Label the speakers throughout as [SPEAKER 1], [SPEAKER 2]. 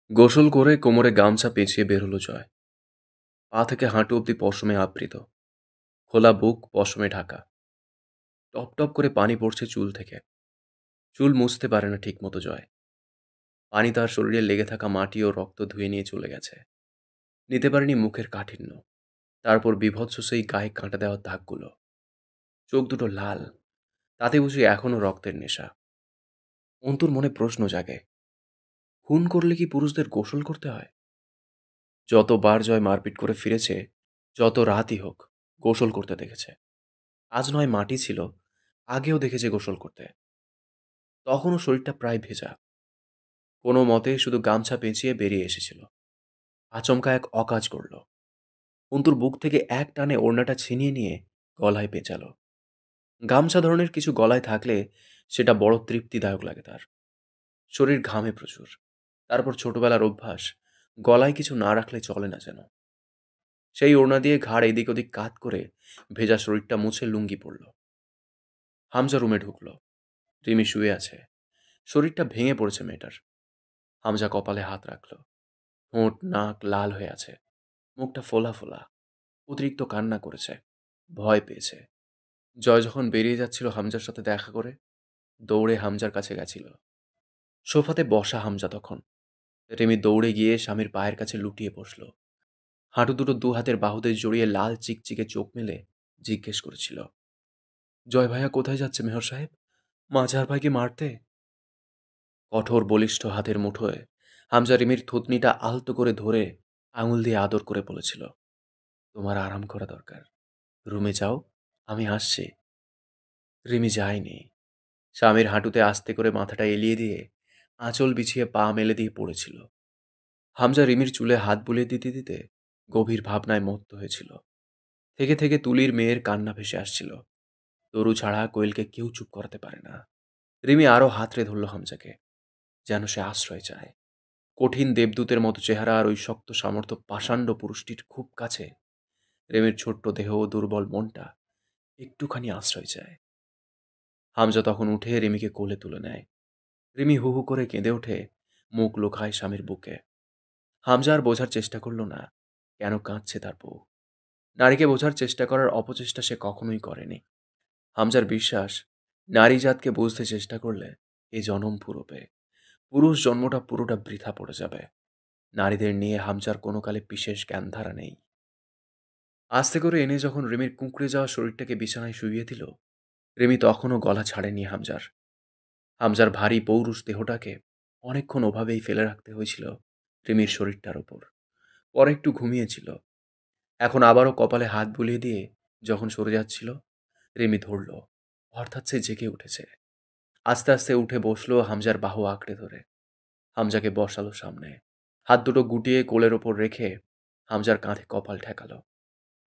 [SPEAKER 1] গোসল করে কোমরে গামছা পেঁচিয়ে বের হলো জয়। পা থেকে হাঁটু অবধি পশমে আবৃত, খোলা বুক পশমে ঢাকা। টপ টপ করে পানি পড়ছে চুল থেকে। চুল মুছতে পারে না ঠিক মতো জয়। পানি তার শরীরে লেগে থাকা মাটি ও রক্ত ধুয়ে নিয়ে চলে গেছে। নিতে পারেনি মুখের কাঠিন্য, তারপর বীভৎস সেই গায়ে কাঁটা দেওয়ার দাগগুলো। চোখ দুটো লাল, তাতে বুঝি এখনো রক্তের নেশা। অন্তুর মনে প্রশ্ন জাগে, খুন করলে কি পুরুষদের গোসল করতে হয়? যতবার জয় মারপিট করে ফিরেছে, যত রাতই হোক, গোসল করতে দেখেছে। আজ নয় মাটি ছিল, আগেও দেখেছে গোসল করতে। তখনও শরীরটা প্রায় ভেজা। কোনো মতে শুধু গামছা পেঁচিয়ে বেরিয়ে এসেছিল। আচমকা এক অকাজ করল। অন্তুর বুক থেকে এক টানে ওড়নাটা ছিনিয়ে নিয়ে গলায় পেঁচালো। গামছা ধরনের কিছু গলায় থাকলে সেটা বড় তৃপ্তিদায়ক লাগে তার। শরীর ঘামে প্রচুর। তারপর ছোটবেলার অভ্যাস, গলায় কিছু না রাখলে চলে না যেন। সেই ওড়না দিয়ে ঘাড় এদিক ওদিক কাত করে ভেজা শরীরটা মুছে লুঙ্গি পরল। হামজা রুমে ঢুকল। রিমি শুয়ে আছে। শরীরটা ভেঙে পড়েছে মেয়েটার। হামজা কপালে হাত রাখল। ঠোঁট নাক লাল হয়ে আছে, মুখটা ফোলা ফোলা। অতিরিক্ত কান্না করেছে, ভয় পেয়েছে। জয় যখন বেরিয়ে যাচ্ছিল হামজার সাথে দেখা করে, দৌড়ে হামজার কাছে গেছিল। সোফাতে বসা হামজা তখন। রিমি দৌড়ে গিয়ে স্বামীর পায়ের কাছে লুটিয়ে বসল। হাঁটু দুটো দু হাতের বাহুতে জড়িয়ে লাল চিকচিকে চোখ মেলে জিজ্ঞেস করেছিল, জয় ভাইয়া কোথায় যাচ্ছে মেহর সাহেব? মাঝার ভাইকে মারতে? কঠোর বলিষ্ঠ হাতের মুঠোয় হামজা রিমির থুতনিটা আলতো করে ধরে আঙুল দিয়ে আদর করে বলেছিল, তোমার আরাম করা দরকার। রুমে যাও, আমি আসছি। রিমি যায়নি। স্বামীর হাঁটুতে আস্তে করে মাথাটা এলিয়ে দিয়ে আঁচল বিছিয়ে পা মেলে দিয়ে পড়েছিল। হামজা রিমির চুলে হাত বুলিয়ে দিতে দিতে গভীর ভাবনায় মত্ত হয়েছিল। থেকে থেকে তুলির মেয়ের কান্না ভেসে আসছিল। তরু ছাড়া কোয়েলকে কেউ চুপ করাতে পারে না। রিমি আরও হাতড়ে ধরল হামজাকে, যেন সে আশ্রয় চায়। কঠিন দেবদূতের মতো চেহারা আর ওই শক্ত সামর্থ্য পাষাণ্ড পুরুষটির খুব কাছে রেমির ছোট্ট দেহ ও দুর্বল মনটা একটুখানি আশ্রয় চায়। হামজা তখন উঠে রিমিকে কোলে তুলে নেয়। রিমি হু হু করে কেঁদে ওঠে, মুখ লুকায় স্বামীর বুকে। হামজা আর বোঝার চেষ্টা করল না কেন কাঁদছে তার বউ। নারীকে বোঝার চেষ্টা করার অপচেষ্টা সে কখনোই করেনি। হামজার বিশ্বাস, নারী জাতকে বুঝতে চেষ্টা করলে এ জনম ফুরোবে, পুরুষ জন্মটা পুরোটা বৃথা পড়ে যাবে। নারীদের নিয়ে হামজার কোনো কালে বিশেষ জ্ঞানধারা নেই। আস্তে করে এনে যখন রিমির কুঁকড়ে যাওয়া শরীরটাকে বিছানায় শুইয়ে দিল, রিমি তখনও গলা ছাড়েনি হামজার। হামজার ভারী পৌরুষ দেহটাকে অনেকক্ষণ ওভাবেই ফেলে রাখতে হয়েছিল রিমির শরীরটার ওপর। পরে একটু ঘুমিয়েছিল। এখন আবারও কপালে হাত বুলিয়ে দিয়ে যখন সরে যাচ্ছিল, রিমি ধরল, অর্থাৎ সে জেগে উঠেছে। আস্তে আস্তে উঠে বসলো হামজার বাহু আঁকড়ে ধরে। হামজাকে বসালো সামনে। হাত দুটো গুটিয়ে কোলের ওপর রেখে হামজার কাঁধে কপাল ঠেকালো।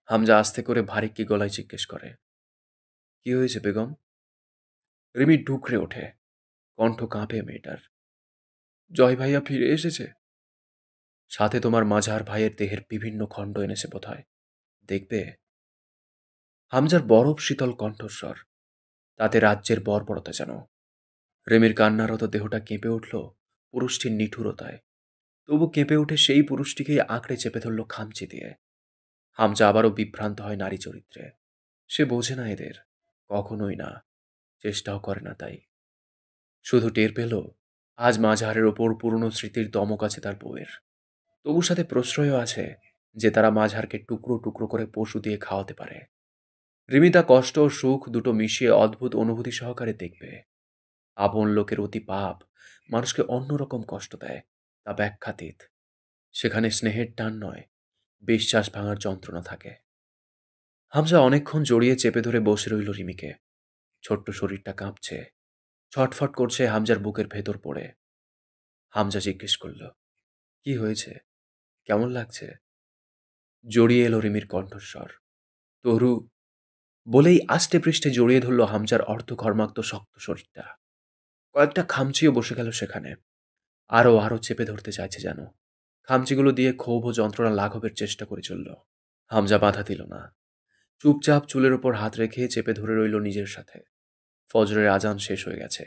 [SPEAKER 1] হামজা আস্তে করে ভারিক্কি গলায় জিজ্ঞেস করে, কি হয়েছে বেগম? রিমি ডুকরে ওঠে, কণ্ঠ কাঁপে মেয়েটার। জয় ভাইয়া ফিরে এসেছে। সাথে তোমার মাঝার ভাইয়ের দেহের বিভিন্ন খণ্ড এনেছে বোধহয়, দেখবে। হামজার বরফ শীতল কণ্ঠস্বর, তাতে রাজ্যের বর্বরতা যেন। রেমির কান্নারত দেহটা কেঁপে উঠল পুরুষটির নিঠুরতায়। তবু কেঁপে উঠে সেই পুরুষটিকেই আঁকড়ে চেপে ধরল খামচি দিয়ে। হামজা আবারও বিভ্রান্ত হয় নারী চরিত্রে। সে বোঝে না এদের, কখনোই না, চেষ্টাও করে না তাই। শুধু টের পেল আজ মাঝারের ওপর পুরনো স্মৃতির দমক আছে তার বউয়ের। তবু সাথে প্রশ্রয়ও আছে যে তারা মাঝারকে টুকরো টুকরো করে পশু দিয়ে খাওয়াতে পারে। রিমিতা কষ্ট ও সুখ দুটো মিশিয়ে অদ্ভুত অনুভূতি সহকারে দেখবে। আপন লোকের অতি পাপ মানুষকে অন্যরকম কষ্ট দেয়, তা ব্যাখ্যাতীত। সেখানে স্নেহের টান নয়, বিশ্বাস ভাঙার যন্ত্রণা থাকে। হামজা অনেকক্ষণ জড়িয়ে চেপে ধরে বসে রইল রিমিকে। ছোট্ট শরীরটা কাঁপছে, ছটফট করছে হামজার বুকের ভেতর পড়ে। হামজা জিজ্ঞেস করল, কি হয়েছে, কেমন লাগছে? জড়িয়ে এলো রিমির কণ্ঠস্বর। তরু বলেই আষ্টে পৃষ্ঠে জড়িয়ে ধরল হামজার অর্ধকর্মাক্ত শক্ত শরীরটা। কয়েকটা খামচিও বসে গেল সেখানে। আরও আরও চেপে ধরতে চাইছে যেন। খামচিগুলো দিয়ে ক্ষোভ ও যন্ত্রণা লাঘবের চেষ্টা করে চলল। হামজা বাধা দিল না। চুপচাপ চুলের ওপর হাত রেখে চেপে ধরে রইল নিজের সাথে। ফজরের আজান শেষ হয়ে গেছে।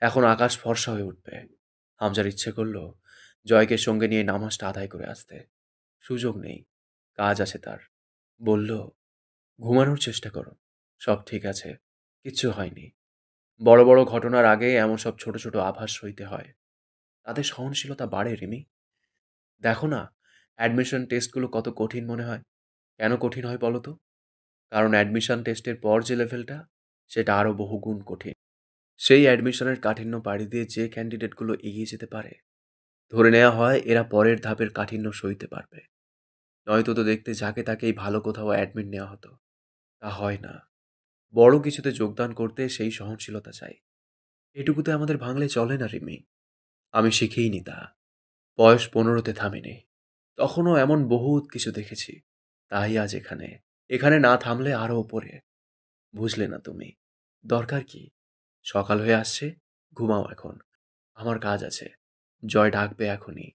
[SPEAKER 1] এখন আকাশ ফর্সা হয়ে উঠবে। হামজার ইচ্ছে করল জয়কে সঙ্গে নিয়ে নামাজটা আদায় করে আসতে। সুযোগ নেই, কাজ আছে তার। বলল, ঘুমানোর চেষ্টা করো, সব ঠিক আছে, কিচ্ছু হয়নি। বড় বড় ঘটনার আগে এমন সব ছোট ছোট আভাস সইতে হয়, তাদের সহনশীলতা বাড়ে রিমি। দেখো না, অ্যাডমিশন টেস্টগুলো কত কঠিন মনে হয়। কেন কঠিন হয় বলো তো? কারণ অ্যাডমিশন টেস্টের পর যে লেভেলটা, সেটা আরও বহুগুণ কঠিন। সেই অ্যাডমিশনের কাঠিন্য পাড়ি দিয়ে যে ক্যান্ডিডেটগুলো এগিয়ে যেতে পারে, ধরে নেওয়া হয় এরা পরের ধাপের কাঠিন্য সইতে পারবে। নয়তো তো দেখতে যাকে তাকেই ভালো কোথাও অ্যাডমিট নেওয়া হতো। তা হয় না। বড় কিছুতে যোগদান করতে সেই সহনশীলতা চাই। এটুকুতে আমাদের ভাঙলে চলে না রিমি। আমি শিখিনি তা। বয়স 15তে থামিনি। তখনও এমন বহুত কিছু দেখেছি। তাই আজ এখানে। এখানে না থামলে আরো ওপরে। বুঝলে না তুমি? দরকার কি? সকাল হয়ে আসছে, ঘুমাও এখন। আমার কাজ আছে। জয় ডাকবে এখনই।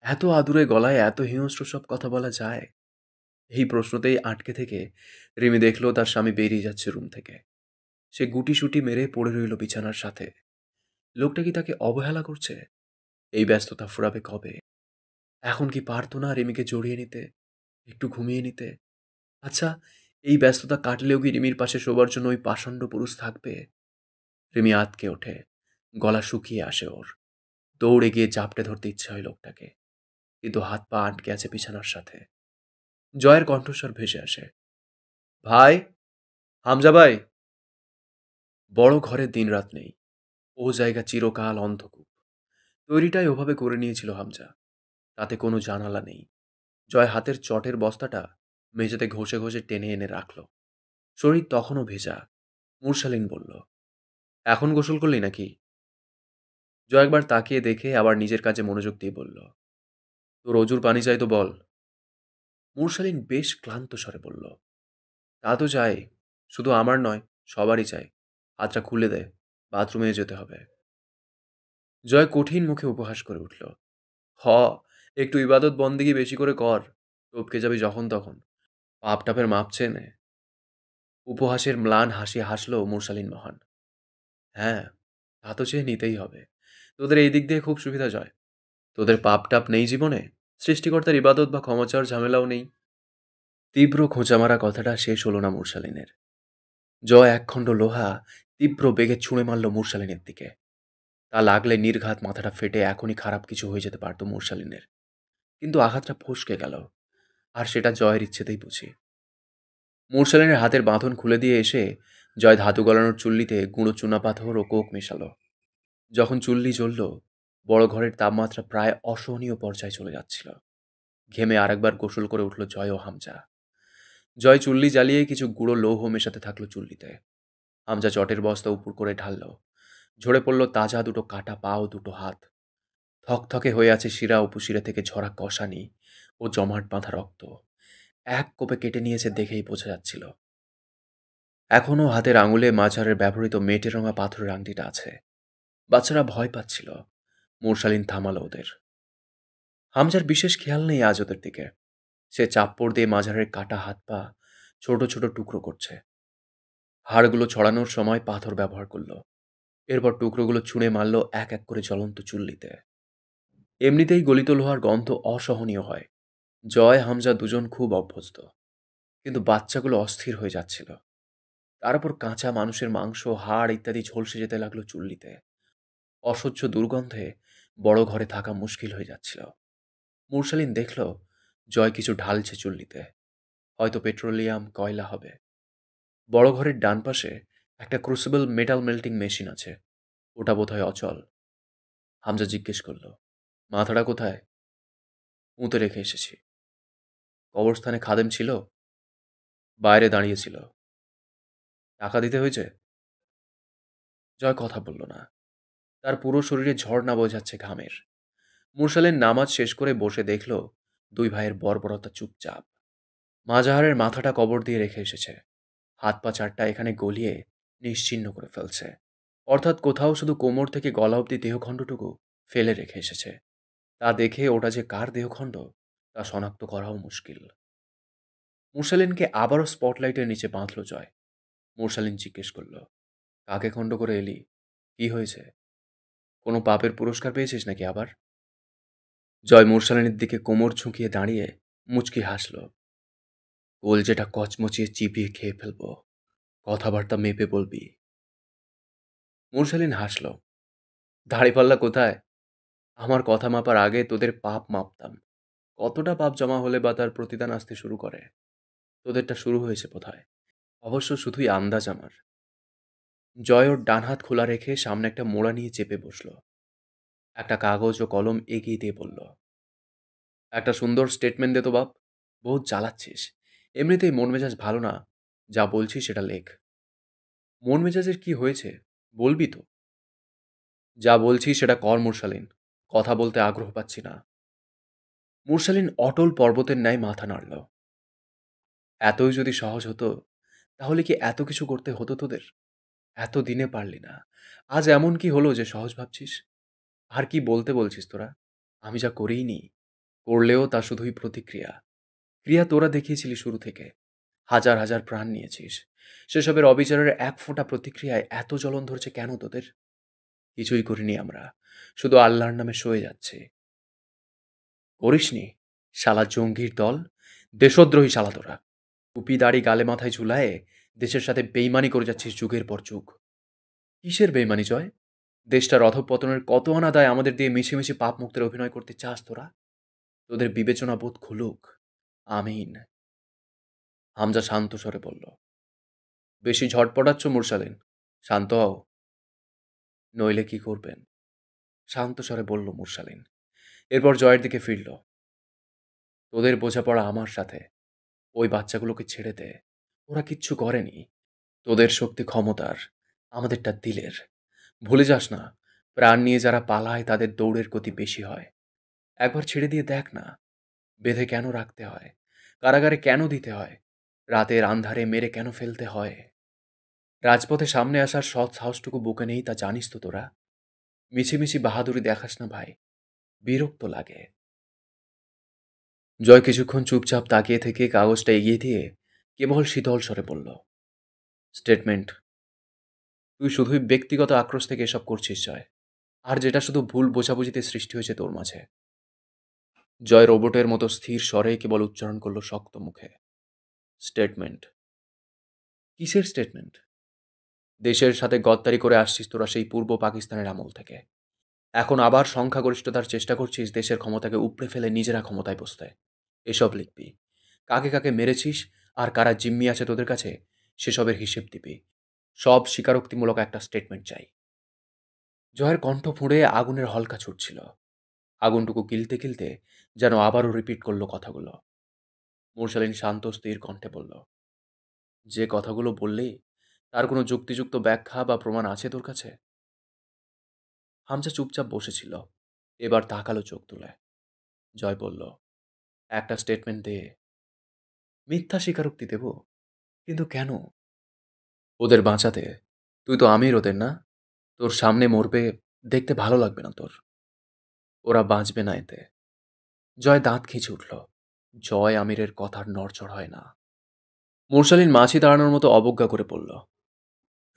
[SPEAKER 1] এত আদুরে গলায় এত হিংস্র সব কথা বলা যায়? এই প্রশ্নতেই আটকে থেকে রিমি দেখলো তার স্বামী বেরিয়ে যাচ্ছে রুম থেকে। সে গুটিসুটি মেরে পড়ে রইল বিছানার সাথে। লোকটা কি তাকে অবহেলা করছে? এই ব্যস্ততা ফুরাবে কবে? এখন কি পারতো না রিমিকে জড়িয়ে নিতে, একটু ঘুমিয়ে নিতে? আচ্ছা, এই ব্যস্ততা কাটলেও কি রিমির পাশে শোবার জন্য ওই পাষণ্ড পুরুষ থাকবে? রিমি আঁতকে ওঠে, গলা শুকিয়ে আসে ওর। দৌড়ে গিয়ে জাপটে ধরতে ইচ্ছে হয় লোকটাকে, কিন্তু হাত পা আটকে আছে বিছানার সাথে। জয়ের কণ্ঠস্বর ভেসে আসে, ভাই, হামজা ভাই। বড় ঘরে দিনরাত নেই, ও জায়গা চিরকাল অন্ধকূপ। তৈরিটাই ওভাবে করে নিয়েছিল হামজা। তাতে কোনো জানালা নেই। জয় হাতের চটের বস্তাটা মেঝেতে ঘষে ঘষে টেনে এনে রাখল। শরীর তখনও ভেজা। মুরসালিন বলল, এখন গোসল করলি নাকি? জয় একবার তাকিয়ে দেখে আবার নিজের কাজে মনোযোগ দিয়ে বলল, তোর অজুর পানি চাই তো বল। মুরসালিন বেশ ক্লান্ত স্বরে বলল, তা তো চাই, শুধু আমার নয়, সবারই চাই। হাতটা খুলে দে, বাথরুমে যেতে হবে। জয় কঠিন মুখে উপহাস করে উঠল, হ, একটু ইবাদত বন্দেগী বেশি করে কর, টপকে যাবি যখন তখন। পাপ টাপের মাপ চেয়ে নে। উপহাসের ম্লান হাসি হাসল মুরসালিন মহান। হ্যাঁ, তা তো চেয়ে নিতেই হবে। তোদের এই দিক দিয়ে খুব সুবিধা জয়। তোদের পাপ টাপ নেই জীবনে, সৃষ্টিকর্তার ইবাদত বা ক্ষমা চাওয়ার ঝামেলাও নেই। তীব্র খোঁচা মারা কথাটা শেষ হলো না মুরসালিনের। জয় একখণ্ড লোহা তীব্র বেগে ছুঁড়ে মারল মুরসালিনের দিকে। তা লাগলে নির্ঘাত মাথাটা ফেটে এখনই খারাপ কিছু হয়ে যেতে পারত মুরসালিনের। কিন্তু আঘাতটা ফসকে গেল, আর সেটা জয়ের ইচ্ছেতেই বুঝি। মুরসালিনের হাতের বাঁধন খুলে দিয়ে এসে জয় ধাতু গলানোর চুল্লিতে গুঁড়ো চুনাপাথর ও কোক মেশালো। যখন চুল্লি জ্বলল, বড় ঘরের তাপমাত্রা প্রায় অসহনীয় পর্যায়ে চলে যাচ্ছিল। ঘেমে আরেকবার গোসল করে উঠল জয় ও হামজা। জয় চুল্লি জ্বালিয়ে কিছু গুঁড়ো লৌহ মেশাতে থাকলো চুল্লিতে। হামজা চটের বস্তা উপর করে ঢালল। ঝরে পড়ল তাজা দুটো কাটা পা ও দুটো হাত। থকথকে হয়ে আছে শিরা উপশিরা থেকে ঝরা কষানি ও জমাট বাঁধা রক্ত। এক কোপে কেটে নিয়েছে দেখেই বোঝা যাচ্ছিল। এখনও হাতের আঙুলে মাঝারের ব্যবহৃত মেটে রঙা পাথরের আংটিটা আছে। বাচ্চারা ভয় পাচ্ছিল। মুরসালিন থামালো ওদের। হামজার বিশেষ খেয়াল নেই আজ ওদের দিকে। সে চাপ্পড় দিয়ে মাঝারের কাটা হাত পা ছোট ছোট টুকরো করছে। হাড়গুলো ছড়ানোর সময় পাথর ব্যবহার করলো। এরপর টুকরোগুলো ছুঁড়ে মারল এক এক করে জ্বলন্ত চুল্লিতে। এমনিতেই গলিত লোহার গন্ধ অসহনীয় হয়। জয় হামজা দুজন খুব অভ্যস্ত, কিন্তু বাচ্চাগুলো অস্থির হয়ে যাচ্ছিল। তার উপর কাঁচা মানুষের মাংস, হাড় ইত্যাদি ঝলসে যেতে লাগলো চুল্লিতে। অসহ্য দুর্গন্ধে বড় ঘরে থাকা মুশকিল হয়ে যাচ্ছিল। মুরসালিন দেখল জয় কিছু ঢালছে চুল্লিতে। হয়তো পেট্রোলিয়াম, কয়লা হবে। বড় ঘরের ডান পাশে একটা ক্রুসিবল মেটাল মেল্টিং মেশিন আছে। ওটা বোধহয় অচল। হামজা জিজ্ঞেস করল, মাথাটা কোথায়? পুঁতে রেখে এসেছি। কবরস্থানে খাদেম ছিল? বাইরে দাঁড়িয়েছিল। টাকা দিতে হয়েছে? জয় কথা বলল না। তার পুরো শরীরে ঝর্ণা বোঝাচ্ছে ঘামের। মুরসালের নামাজ শেষ করে বসে দেখল দুই ভাইয়ের বর্বরতা চুপচাপ। মাজাহারের মাথাটা কবর দিয়ে রেখে এসেছে। হাত পা চারটা এখানে গলিয়ে নিশ্চিহ্ন করে ফেলছে। অর্থাৎ কোথাও শুধু কোমর থেকে গলা অবধি দেহখণ্ডটুকু ফেলে রেখে এসেছে। তা দেখে ওটা যে কার দেহখণ্ড তা শনাক্ত করাও মুশকিল। মুরসালিনকে আবারও স্পটলাইটের নিচে বাঁধল জয়। মুরসালিন জিজ্ঞেস করল, কাকে খণ্ড করে এলি? কি হয়েছে? কোনো পাপের পুরস্কার পেয়েছিস নাকি আবার? জয় মুরসালিনের দিকে কোমর ঝুঁকিয়ে দাঁড়িয়ে মুচকি হাসল। কলজেটা কচমচিয়ে চিবিয়ে খেয়ে ফেলবো, কথাবার্তা মেপে বলবি। মুরসালিন হাসল। দাড়িপাল্লা কোথায়? আমার কথা মাপার আগে তোদের পাপ মাপতাম। কতটা পাপ জমা হলে বা তার প্রতিদান আসতে শুরু করে। তোদেরটা শুরু হয়েছে বোধহয়। অবশ্য শুধুই আন্দাজ আমার। জয় ওর ডান হাত খোলা রেখে সামনে একটা মোড়া নিয়ে চেপে বসল। একটা কাগজ ও কলম এগিয়ে দিয়ে বলল, একটা সুন্দর স্টেটমেন্ট দে তো বাপ। বহুত জ্বালাচ্ছিস। এমনিতেই মন মেজাজ ভালো না। যা বলছি সেটা লেখ। মন মেজাজের কি হয়েছে? বলবি তো? যা বলছি সেটা কর মুরসালিন। কথা বলতে আগ্রহ পাচ্ছি না। মুরসালিন অটল পর্বতের ন্যায় মাথা নাড়ল। এতই যদি সহজ হতো, তাহলে কি এত কিছু করতে হতো তোদের? এত দিনে পারলি না, আজ এমন কি হলো যে সহজ ভাবছিস? আর কি বলতে বলছিস তোরা? আমি যা করিনি, করলেও তা শুধুই প্রতিক্রিয়া। ক্রিয়া তোরা দেখিয়েছিলি শুরু থেকে। হাজার হাজার প্রাণ নিয়েছিস। সেসবের অবিচারের এক ফোঁটা প্রতিক্রিয়ায় এত জ্বলন ধরছে কেন তোদের? কিছুই করিনি আমরা, শুধু আল্লাহর নামে সয়ে যাচ্ছে। করিসনি? শালা জঙ্গির দল, দেশদ্রোহী শালা তোরা। টুপি দাড়ি গালে মাথায় ঝুলায়ে দেশের সাথে বেইমানি করে যাচ্ছিস যুগের পর যুগ। কিসের বেইমানি জয়? দেশটার অধঃপতনের কত আনা দায় আমাদের দিয়ে মিছিমিছি পাপ মুক্তের অভিনয় করতে চাস তোরা? তোদের বিবেচনা বোধ খুলুক। আমিন। হামজা শান্ত স্বরে বলল। বেশি ঝটপটাচ্ছ মুরসালিন, শান্ত হও। নইলে কি করবেন? শান্ত স্বরে বলল মুরসালিন। এরপর জয়ের দিকে ফিরল। তোদের বোঝাপড়া আমার সাথে। ওই বাচ্চাগুলোকে ছেড়ে দে। ওরা কিচ্ছু করেনি। তোদের শক্তি ক্ষমতার, আমাদেরটা দিলের। ভুলে যাস না, প্রাণ নিয়ে যারা পালায় তাদের দৌড়ের গতি বেশি হয়। একবার ছেড়ে দিয়ে দেখ না, বেঁধে কেন রাখতে হয়? কারাগারে কেন দিতে হয়? রাতের আন্ধারে মেরে কেন ফেলতে হয়? রাজপথে সামনে আসার সৎ সাহসটুকু বুকে নেই তা জানিস তো তোরা? মিছিমিছি বাহাদুরি দেখাস না ভাই, বিরক্ত লাগে। জয় কিছুক্ষণ চুপচাপ তাকিয়ে থেকে কাগজটা এগিয়ে দিয়ে কেবল শীতল স্বরে বলল, স্টেটমেন্ট। তুই শুধুই ব্যক্তিগত আক্রোশ থেকে এসব করছিস জয়। আর যেটা শুধু ভুল বোঝাবুঝিতে সৃষ্টি হয়েছে তোর মাঝে। জয় রোবটের মতো স্থির স্বরে কেবল উচ্চারণ করলো শক্ত মুখে, স্টেটমেন্ট। কিসের স্টেটমেন্ট? দেশের সাথে গদ্দারি করে আসছিস তোরা সেই পূর্ব পাকিস্তানের আমল থেকে। এখন আবার সংখ্যাগরিষ্ঠতার চেষ্টা করছিস দেশের ক্ষমতাকে উপড়ে ফেলে নিজেরা ক্ষমতায় বসতে। এসব লিখবি। কাকে কাকে মেরেছিস আর কারা জিম্মি আছে তোদের কাছে, সেসবের হিসেব দিবি। সব স্বীকারোক্তিমূলক একটা স্টেটমেন্ট চাই। জয়ের কণ্ঠ ফুঁড়ে আগুনের হলকা ছুটছিল। আগুনটুকু গিলতে গিলতে যেন আবারও রিপিট করলো কথাগুলো। মুরসালিন শান্ত স্থির কণ্ঠে বলল, যে কথাগুলো বললি তার কোনো যুক্তিযুক্ত ব্যাখ্যা বা প্রমাণ আছে তোর কাছে? হামজা চুপচাপ বসেছিল। এবার তাকালো চোখ তুলে। জয় বলল, একটা স্টেটমেন্ট দে। মিথ্যা স্বীকারোক্তি দেব? কিন্তু কেন? ওদের বাঁচাতে। তুই তো আমির ওদের না? তোর সামনে মরবে, দেখতে ভালো লাগবে না তোর? ওরা বাঁচবে না এতে। জয় দাঁত খিঁচে উঠল। জয় আমিরের কথার নড়চড় হয় না। মুরসালিন মাছি তাড়ানোর মতো অবজ্ঞা করে পড়ল,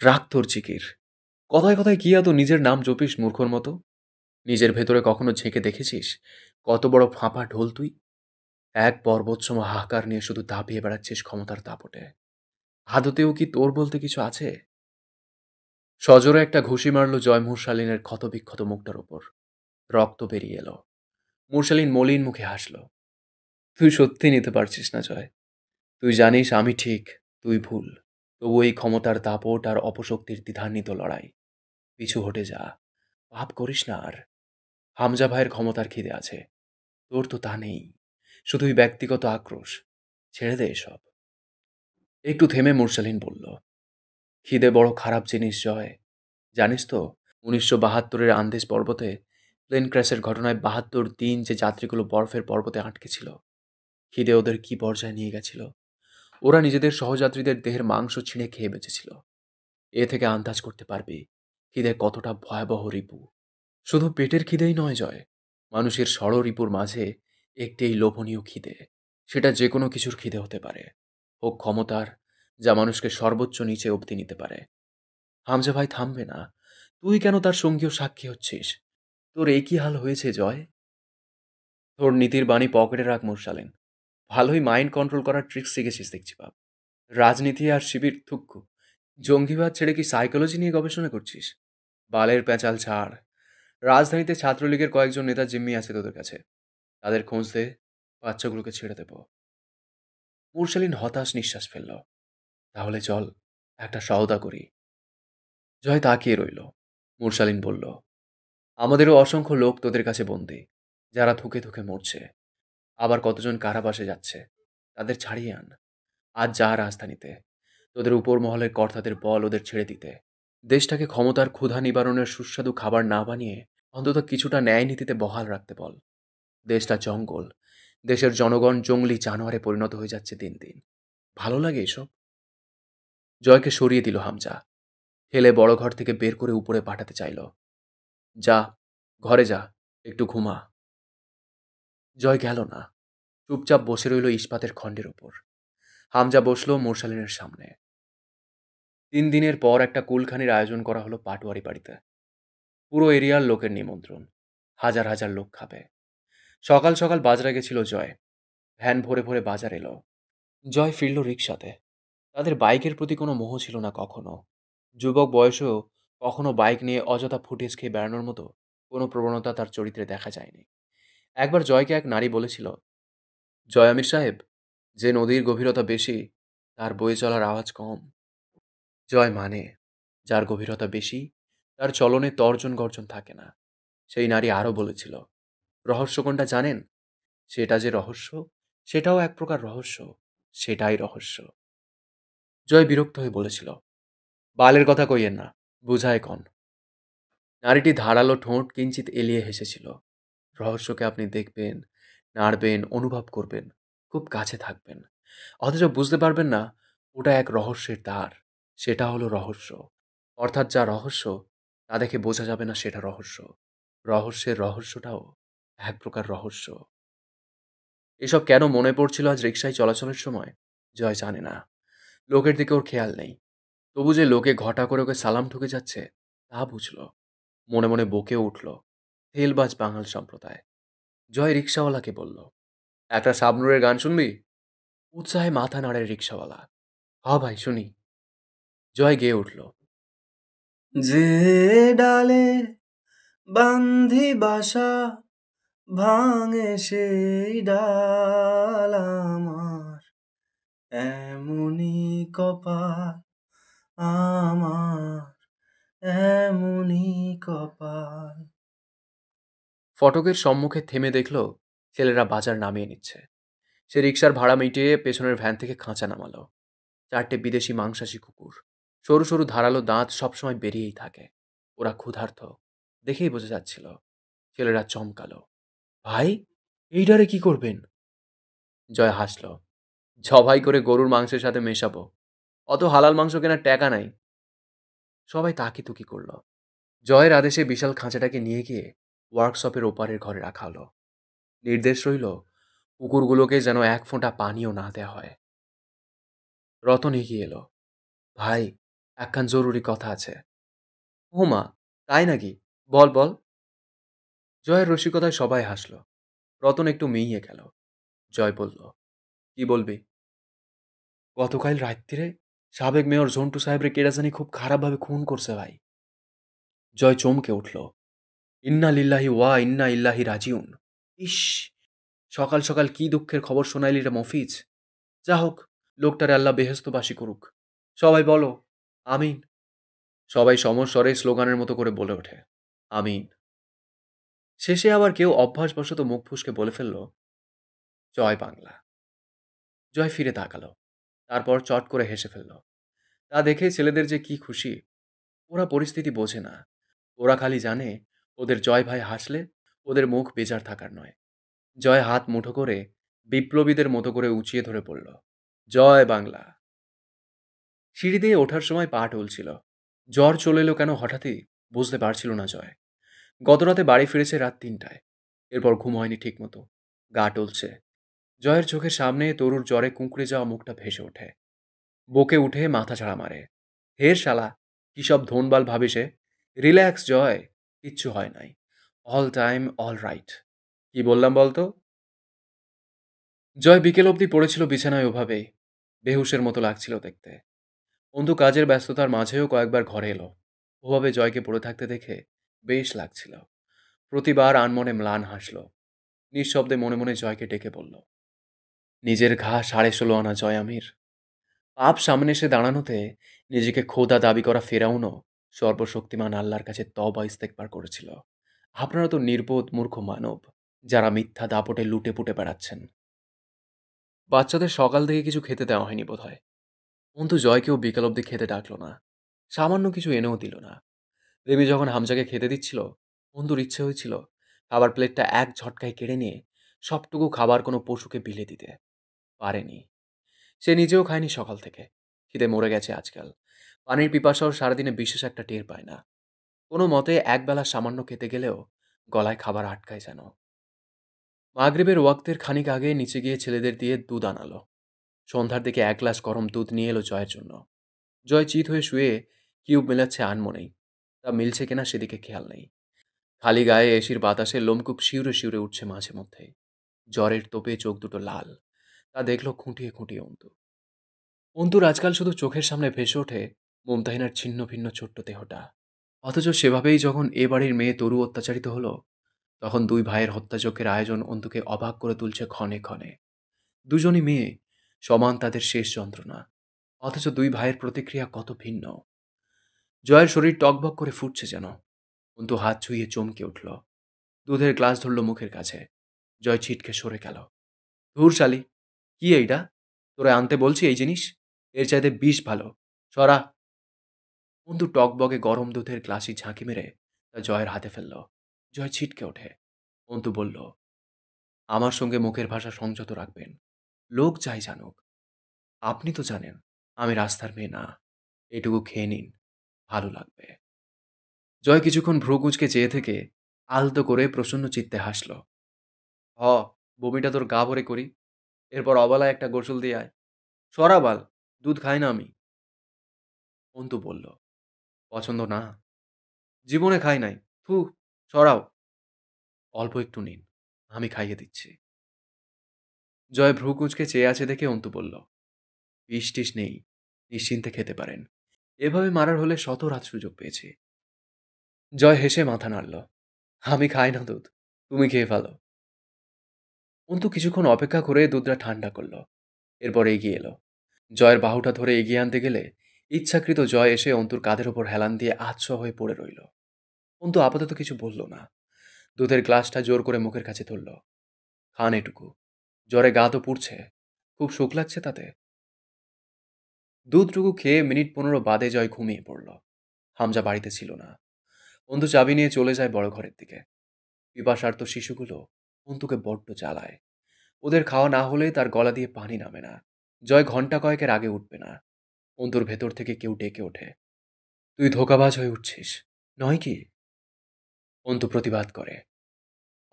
[SPEAKER 1] রাগ তোর জিকির। কথায় কথায় কি এত নিজের নাম জপিস মূর্খর মতো? নিজের ভেতরে কখনো ঝেঁকে দেখেছিস কত বড় ফাঁপা ঢোল তুই? এক পর্বতসম হাহাকার নিয়ে শুধু দাপিয়ে বেড়াচ্ছিস ক্ষমতার দাপটে। আদতেও কি তোর বলতে কিছু আছে? সজোরে একটা ঘুষি মারল জয় মুরসালিনের ক্ষতবিক্ষত মুখটার ওপর। রক্ত বেরিয়ে এলো। মুরসালিন মলিন মুখে হাসল। তুই সত্যি নিতে পারছিস না জয়। তুই জানিস আমি ঠিক, তুই ভুল। তবু এই ক্ষমতার দাপট আর অপশক্তির দ্বিধান্বিত লড়াই। পিছু হটে যা, পাপ করিস না আর। হামজা ভাইয়ের ক্ষমতার খিদে আছে, তোর তো তা নেই। শুধুই ব্যক্তিগত আক্রোশ। ছেড়ে দে এসব। একটু থেমে মুরসালিন বলল, খিদে বড় খারাপ জিনিস জয়। জানিস তো, 1972-এর আন্দেজ পর্বতে প্লেন ক্র্যাশের ঘটনায় 72 দিন যে যাত্রীগুলো বরফের পর্বতে আটকে ছিল, খিদে ওদের কি পর্যায়ে নিয়ে গেছিল। ওরা নিজেদের সহযাত্রীদের দেহের মাংস ছিঁড়ে খেয়ে বেঁচেছিল। এ থেকে আন্দাজ করতে পারবি খিদে কতটা ভয়াবহ রিপু। শুধু পেটের খিদেই নয় জয়, মানুষের ষড়রিপুর মাঝে একটি এই লোভনীয় খিদে। সেটা যে কোনো কিছুর খিদে হতে পারে, হোক ক্ষমতার, যা মানুষকে সর্বোচ্চ নিচে অবধি নিতে পারে। হামজা ভাই থামবে না। তুই কেন তার সঙ্গী ও সাক্ষী হচ্ছিস? তোর এই কি হাল হয়েছে জয়? তোর নীতির বাণী পকেটে রাখ মুরসালিন। ভালোই মাইন্ড কন্ট্রোল করার ট্রিক্স শিখেছিস দেখছি বাপ। রাজনীতি আর শিবির থুক্কু, জঙ্গিবাদ ছেড়ে কি সাইকোলজি নিয়ে গবেষণা করছিস? বালের প্যাঁচাল ছাড়। রাজধানীতে ছাত্রলীগের কয়েকজন নেতা জিম্মি আছে তোদের কাছে, তাদের খোঁজ দে, বাচ্চাগুলোকে ছেড়ে দেব। মুরসালিন হতাশ নিঃশ্বাস ফেলল। তাহলে চল, একটা সওদা করি। জয় তাকিয়ে রইল। মুরসালিন বলল, আমাদেরও অসংখ্য লোক তোদের কাছে বন্দী, যারা থুকে থুকে মরছে। আবার কতজন কারাবাসে যাচ্ছে, তাদের ছাড়িয়ে আন। আজ যা রাজধানীতে, তোদের উপর মহলের কর্তাদের বল ওদের ছেড়ে দিতে। দেশটাকে ক্ষমতার ক্ষুধা নিবারণের সুস্বাদু খাবার না বানিয়ে অন্তত কিছুটা ন্যায় নীতিতে বহাল রাখতে বল। দেশটা জঙ্গল, দেশের জনগণ জঙ্গলি জানোয়ারে পরিণত হয়ে যাচ্ছে দিন দিন। ভালো লাগে এসব? জয়কে সরিয়ে দিল হামজা। ঠেলে বড় ঘর থেকে বের করে উপরে পাঠাতে চাইল। যা, ঘরে যা, একটু ঘুমা। জয় গেল না, চুপচাপ বসে রইল ইস্পাতের খণ্ডের ওপর। হামজা বসল মোরসালিনের সামনে। 3 দিনের পর একটা কুলখানির আয়োজন করা হলো পাটোয়ারি বাড়িতে। পুরো এরিয়ার লোকের নিমন্ত্রণ, হাজার হাজার লোক খাবে। সকাল সকাল বাজারে গেছিল জয়। ভ্যান ভরে ভরে বাজার এলো। জয় ফিরল রিকশাতে। তাদের বাইকের প্রতি কোনো মোহ ছিল না কখনো। যুবক বয়সেও কখনো বাইক নিয়ে অযথা ফুটেজ খেয়ে বেড়ানোর মতো কোনো প্রবণতা তার চরিত্রে দেখা যায়নি। একবার জয়কে এক নারী বলেছিল, জয় আমির সাহেব, যে নদীর গভীরতা বেশি, তার বয়ে চলার আওয়াজ কম। জয় মানে, যার গভীরতা বেশি, তার চলনে তর্জন গর্জন থাকে না। সেই নারী আরও বলেছিল, রহস্য কোনটা জানেন? সেটা যে রহস্য, সেটাও এক প্রকার রহস্য, সেটাই রহস্য। জয় বিরক্ত হয়ে বলেছিল, বালের কথা কইয়েন না, বুঝায় কন। নারীটি ধারালো ঠোঁট কিঞ্চিত এলিয়ে হেসেছিল। রহস্যকে আপনি দেখবেন, নাড়বেন, অনুভব করবেন, খুব কাছে থাকবেন, অথচ বুঝতে পারবেন না ওটা এক রহস্যের দ্বার। সেটা হলো রহস্য। অর্থাৎ যা রহস্য, তা দেখে বোঝা যাবে না সেটা রহস্য। রহস্যের রহস্যটাও এক প্রকার রহস্য। এসব কেন মনে পড়ছিল আজ রিকশায় চলাচলের সময়, জয় জানে না। লোকের দিকে ওর খেয়াল নেই। তবু যে লোকে ঘটা করে ওকে সালাম ঠুকে যাচ্ছে, তা বুঝল। মনে মনে বকেও উঠল, তেলবাজ বাঙাল সম্প্রদায়। জয় রিকশাওয়ালাকে বলল, একটা শাবনূরের গান শুনবি? উৎসাহে মাথা নাড়ে রিকশাওয়ালা। হ ভাই, শুনি। জয় গেয়ে উঠল,
[SPEAKER 2] যে ডালে বান্ধি বাসা ভাঙে সেই ডাল আমার, এমনি কপাল আমার, এমনি কপাল।
[SPEAKER 1] ফটকের সম্মুখে থেমে দেখল ছেলেরা বাজার নামিয়ে নিচ্ছে। সে রিকশার ভাড়া মিটিয়ে পেছনের ভ্যান থেকে খাঁচা নামালো। 4টে বিদেশি মাংসাশী কুকুর, সরু সরু ধারালো দাঁত সবসময় বেরিয়েই থাকে। ওরা ক্ষুধার্ত, দেখেই বোঝা যাচ্ছিল। ছেলেরা চমকালো, ভাই, এইটারে কি করবেন? জয় হাসল, জবাই করে গরুর মাংসের সাথে মেশাবো, অত হালাল মাংস কেনার টাকা নাই। সবাই তাকিতুকি করল। জয়ের আদেশে বিশাল খাঁচাটাকে নিয়ে গিয়ে ওয়ার্কশপের ওপারের ঘরে রাখা হলো। নির্দেশ রইল, কুকুরগুলোকে যেন এক ফোঁটা পানিও না দেয়া হয়। রতন এগিয়ে এলো, ভাই, একখান জরুরি কথা আছে। ও মা, তাই নাকি? বল বল। জয়ের রসিকতায় সবাই হাসল। রতন একটু মেইয়ে গেল। জয় বলল, কি বলবি? গতকাল রাত্রিরে সাবেক মেয়র ঝন্টু সাহেবরে কেডা জানি খুব খারাপভাবে খুন করছে ভাই। জয় চমকে উঠল, ইন্না লিল্লাহি ওয়া ইন্না ইল্লাহি রাজিউন। ইস, সকাল সকাল কি দুঃখের খবর শোনাইলি রে মফিজ। যা হোক, লোকটারে আল্লাহ বেহেস্তবাসী করুক। সবাই বলো আমিন। সবাই সমস্বরে স্লোগানের মতো করে বলে ওঠে, আমিন। শেষে আবার কেউ অভ্যাসবশত মুখ ফুসকে বলে ফেলল, জয় বাংলা। জয় ফিরে তাকালো, তারপর চট করে হেসে ফেলল। তা দেখে ছেলেদের যে কি খুশি। ওরা পরিস্থিতি বোঝে না। ওরা খালি জানে, ওদের জয় ভাই হাসলে ওদের মুখ বেজার থাকার নয়। জয় হাত মুঠো করে বিপ্লবীদের মতো করে উঁচিয়ে ধরে পড়ল, জয় বাংলা। সিঁড়ি দিয়ে ওঠার সময় পা টলছিল। জ্বর চলে এলো কেন হঠাৎই, বুঝতে পারছিল না জয়। গতরাতে বাড়ি ফিরেছে রাত 3টায়। এরপর ঘুম হয়নি ঠিক মতো, গা টলছে। জয়ের চোখের সামনে তরুর জ্বরে কুঁকড়ে যাওয়া মুখটা ভেসে ওঠে। বকে উঠে মাথা ঝাড়া মারে, হের শালা, কি সব ধনবাল ভাবে সে। রিল্যাক্স জয়, কিচ্ছু হয় নাই, অল টাইম অল রাইট। কি বললাম বলতো? জয় বিকেল অবধি পড়েছিল বিছানায় ওভাবেই। বেহুশের মতো লাগছিল দেখতে। অন্তু কাজের ব্যস্ততার মাঝেও কয়েকবার ঘরে এলো। ওভাবে জয়কে পড়ে থাকতে দেখে বেশ লাগছিল। প্রতিবার আনমনে ম্লান হাসল। নিঃশব্দে মনে মনে জয়কে ডেকে বলল, নিজের ঘা 16.5 আনা জয় আমির। পাপ সামনে এসে দাঁড়ানোতে নিজেকে খোদা দাবি করা ফেরাউনও সর্বশক্তিমান আল্লাহর কাছে তওবা ইস্তেগফার করেছিল। আপনারা তো নির্বোধ মূর্খ মানব, যারা মিথ্যা দাপটে লুটে পুটে বেড়াচ্ছেন। বাচ্চাদের সকাল থেকে কিছু খেতে দেওয়া হয়নি বোধহয়। অন্তু জয়কেও বিকাল অবধি খেতে ডাকলো না। সামান্য কিছু এনেও দিল না। রেমি যখন হামজাকে খেতে দিচ্ছিল, অন্তুর ইচ্ছে হয়েছিল খাবার প্লেটটা এক ঝটকায় কেড়ে নিয়ে সবটুকু খাবার কোনো পশুকে বিলে দিতে। পারেনি। সে নিজেও খায়নি সকাল থেকে। খিদে মরে গেছে আজকাল। পানির পিপাসাও সারাদিনে বিশেষ একটা টের পায় না। কোনো মতে একবেলা সামান্য খেতে গেলেও গলায় খাবার আটকায় যেন। মাগরিবের ওয়াক্তের খানিক আগে নিচে গিয়ে ছেলেদের দিয়ে দুধ আনালো। সন্ধ্যার দিকে এক গ্লাস গরম দুধ নিয়ে এলো জয়ের জন্য। জয় চিত হয়ে শুয়ে কিউব মেলাচ্ছে আনমনেই। তা মিলছে কিনা সেদিকে খেয়াল নেই। খালি গায়ে এসির বাতাসে লোমকূপ শিউরে শিউরে উঠছে মাঝে মধ্যে। জ্বরের তোপে চোখ দুটো লাল। তা দেখলো খুঁটিয়ে খুঁটিয়ে অন্তু। অন্তুর আজকাল শুধু চোখের সামনে ভেসে ওঠে মুমতাহিনার ছিন্ন ভিন্ন ছোট্ট দেহটা। অথচ সেভাবেই যখন এ বাড়ির মেয়ে তরু অত্যাচারিত হলো, তখন দুই ভাইয়ের হত্যাযজ্ঞের আয়োজন অন্তুকে অবাক করে তুলছে ক্ষণে ক্ষণে। দুজনই মেয়ে, সমান তাদের শেষ যন্ত্রণা। অথচ দুই ভাইয়ের প্রতিক্রিয়া কত ভিন্ন। জয়ের শরীর টকবক করে ফুটছে যেন। অন্তু হাত ছুঁয়ে চমকে উঠল। দুধের গ্লাস ধরল মুখের কাছে। জয় ছিটকে সরে গেল। ধুর শালি, কি এইটা? তোরে আনতে বলছি এই জিনিস? এর চাইতে বিষ ভালো। সরা। অন্তু টকবগে গরম দুধের গ্লাসি ঝাঁকি মেরে তা জয়ের হাতে ফেলল। জয় ছিটকে ওঠে। অন্তু বলল, আমার সঙ্গে মুখের ভাষা সংযত রাখবেন। লোক যাই জানুক, আপনি তো জানেন আমি রাস্তার মেয়ে না। এটুকু খেয়ে নিন, ভালো লাগবে। জয় কিছুক্ষণ ভ্রু কুঁচকে চেয়ে থেকে আলতো করে প্রসন্ন চিত্তে হাসল। হ, বমিটা তোর গা ভরে করি, এরপর অবলায় একটা গোসল দিয়ে আয়। সরা বাল, দুধ খাই না আমি। অন্তু বলল, পছন্দ না? জীবনে খাই নাই। থু, সরাও। অল্প একটু নিন, আমি খাইয়ে দিচ্ছি। জয় ভ্রু কুঁচকে চেয়ে আছে দেখে অন্তু বলল, বিষ টিস নেই, নিশ্চিন্তে খেতে পারেন। এভাবে মারার হলে শত রাত সুযোগ পেয়েছি। জয় হেসে মাথা নাড়ল। আমি খাই না দুধ, তুমি খেয়ে ফেলো। অন্তু কিছুক্ষণ অপেক্ষা করে দুধটা ঠান্ডা করলো। এরপর এগিয়ে এলো। জয়ের বাহুটা ধরে এগিয়ে আনতে গেলে ইচ্ছাকৃত জয় এসে অন্তুর কাঁধের ওপর হেলান দিয়ে আচ্ছ হয়ে পড়ে রইল। অন্তু আপাতত কিছু বলল না। দুধের গ্লাসটা জোর করে মুখের কাছে ধরল। খান এটুকু, জ্বরে গা তো পুড়ছে, খুব শোক লাগছে তাতে। দুধটুকু খেয়ে মিনিট 15 বাদে জয় ঘুমিয়ে পড়ল। হামজা বাড়িতে ছিল না। অন্তু চাবি নিয়ে চলে যায় বড় ঘরের দিকে। পিপাসার্ত শিশুগুলো অন্তুকে বড্ড জ্বালায়। ওদের খাওয়া না হলে তার গলা দিয়ে পানি নামে না। জয় ঘন্টা কয়েকের আগে উঠবে না। অন্তুর ভেতর থেকে কেউ ডেকে ওঠে, তুই ধোঁকাবাজ হয়ে উঠছিস, নয় কি? অন্তু প্রতিবাদ করে,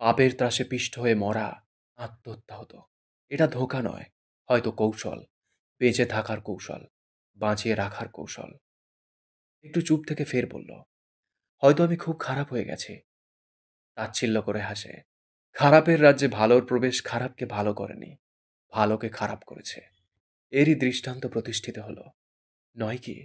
[SPEAKER 1] পাপের ত্রাসে পিষ্ট হয়ে মরা আত্মহত্যা হতো। এটা ধোঁকা নয়, হয়তো কৌশল, বেঁচে থাকার কৌশল, বাঁচিয়ে রাখার কৌশল। একটু চুপ থেকে ফের বলল, হয়তো আমি খুব খারাপ হয়ে গেছি। তাচ্ছিল্য করে হাসে। খারাপের রাজ্যে ভালোর প্রবেশ খারাপকে ভালো করেনি, ভালোকে খারাপ করেছে। এরই দৃষ্টান্ত প্রতিষ্ঠিত হলো, নয় কি?